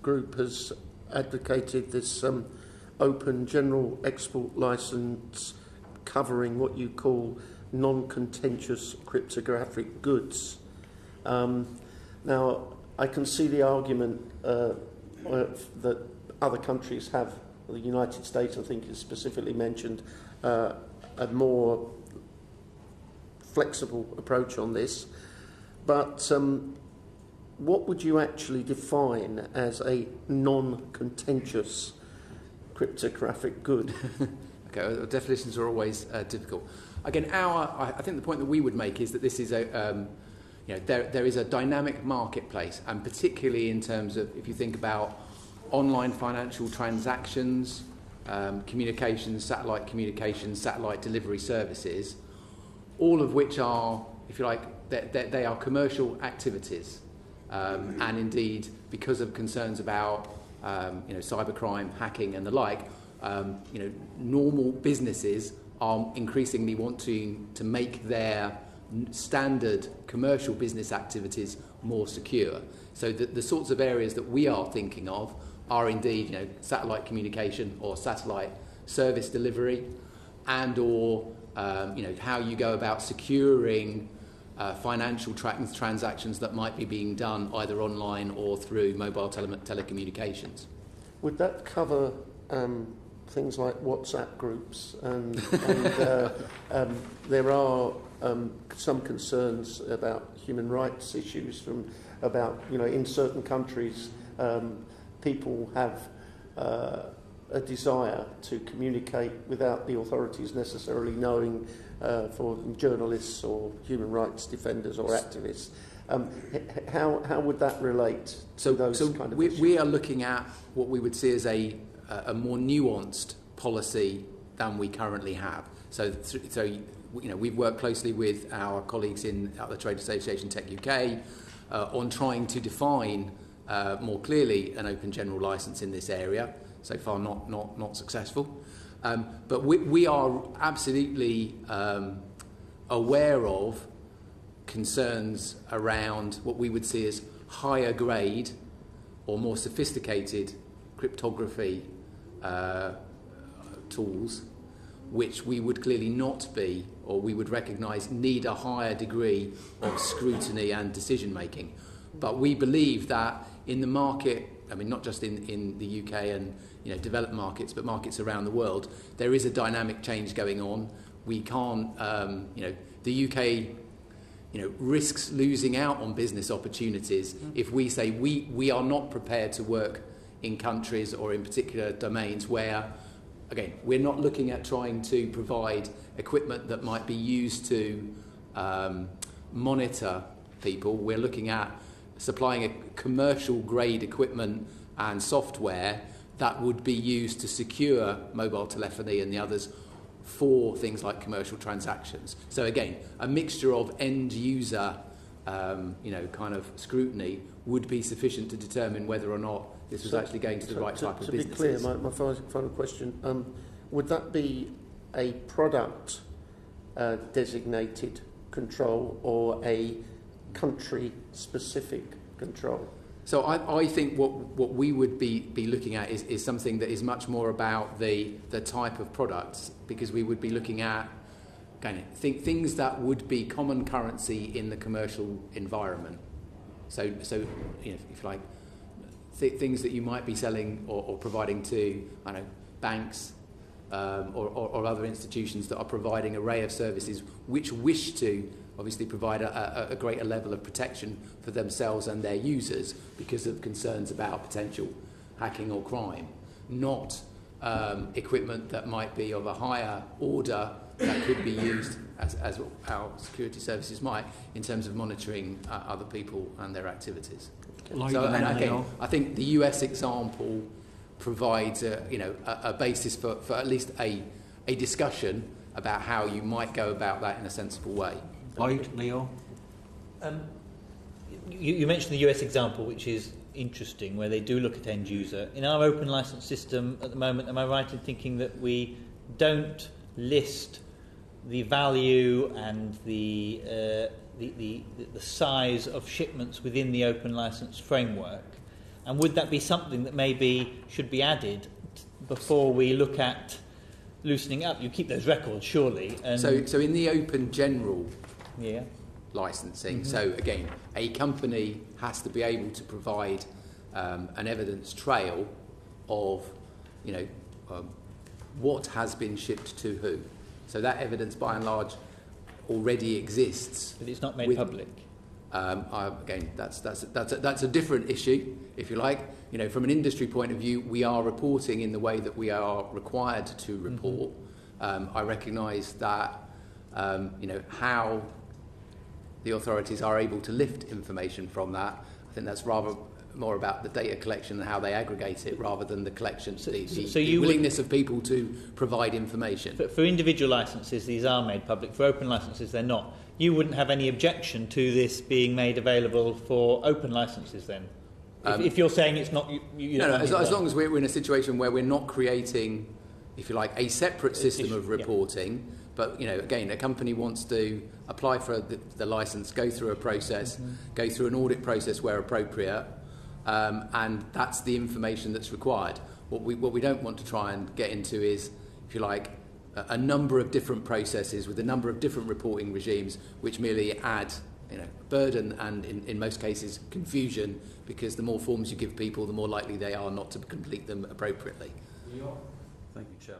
group has advocated this open general export license covering what you call non-contentious cryptographic goods. Now, I can see the argument that other countries have. The United States, I think, is specifically mentioned, a more flexible approach on this. But what would you actually define as a non-contentious cryptographic good? Okay, well, definitions are always difficult. Again, I think the point that we would make is that this is there is a dynamic marketplace, and particularly in terms of, if you think about online financial transactions, communications, satellite delivery services, all of which are, if you like, they are commercial activities, and indeed, because of concerns about cybercrime, hacking, and the like, normal businesses are increasingly wanting to make their standard commercial business activities more secure. So the sorts of areas that we are thinking of are indeed, satellite communication or satellite service delivery, and or how you go about securing financial transactions that might be being done either online or through mobile telecommunications. Would that cover things like WhatsApp groups? And there are some concerns about human rights issues about in certain countries people have a desire to communicate without the authorities necessarily knowing, for journalists or human rights defenders or activists. How would that relate to those kind of issues? We are looking at what we would see as a more nuanced policy than we currently have. So we've worked closely with our colleagues at the Trade Association Tech UK on trying to define more clearly an open general license in this area. So far, not successful. But we are absolutely aware of concerns around what we would see as higher grade or more sophisticated cryptography tools, which we would clearly not be, or we would recognise need a higher degree of scrutiny and decision making. But we believe that in the market, not just in the UK and developed markets, but markets around the world, there is a dynamic change going on. We can't, the UK, risks losing out on business opportunities if we say we are not prepared to work in countries or in particular domains where, again, we're not looking at trying to provide equipment that might be used to monitor people. We're looking at supplying a commercial grade equipment and software that would be used to secure mobile telephony and the others for things like commercial transactions. So again, a mixture of end user kind of scrutiny would be sufficient to determine whether or not this was actually going to the right type of businesses. To be clear, my final question, would that be a product designated control or a country-specific control? So I think what we would be looking at is something that is much more about the type of products, because we would be looking at things that would be common currency in the commercial environment. So if you like, things that you might be selling or providing to banks or other institutions that are providing an array of services which wish to obviously provide a greater level of protection for themselves and their users because of concerns about potential hacking or crime, not equipment that might be of a higher order that could be used as our security services might in terms of monitoring other people and their activities. I think the US example provides a basis for at least a discussion about how you might go about that in a sensible way. Lloyd, Leo? You mentioned the US example, which is interesting, where they do look at end user. In our open license system at the moment, am I right in thinking that we don't list the value and the the size of shipments within the open license framework? And would that be something that maybe should be added before we look at loosening up? You keep those records, surely. And So in the open general yeah. licensing, so again, a company has to be able to provide an evidence trail of, what has been shipped to who. So that evidence, by and large, already exists. But it's not made public. Again, that's a different issue, if you like. From an industry point of view, we are reporting in the way that we are required to report. I recognise that, how the authorities are able to lift information from that. I think that's rather more about the data collection and how they aggregate it rather than the collection, the willingness of people to provide information. For individual licences, these are made public. For open licences, they're not. You wouldn't have any objection to this being made available for open licences then? If you're saying it's not... No, as long as we're in a situation where we're not creating, if you like, a separate system of reporting, but, again, a company wants to apply for the licence, go through a process, go through an audit process where appropriate, and that's the information that's required. What we don't want to try and get into is, if you like, a number of different processes with a number of different reporting regimes which merely add burden and in most cases confusion, because the more forms you give people, the more likely they are not to complete them appropriately. Thank you, Chair.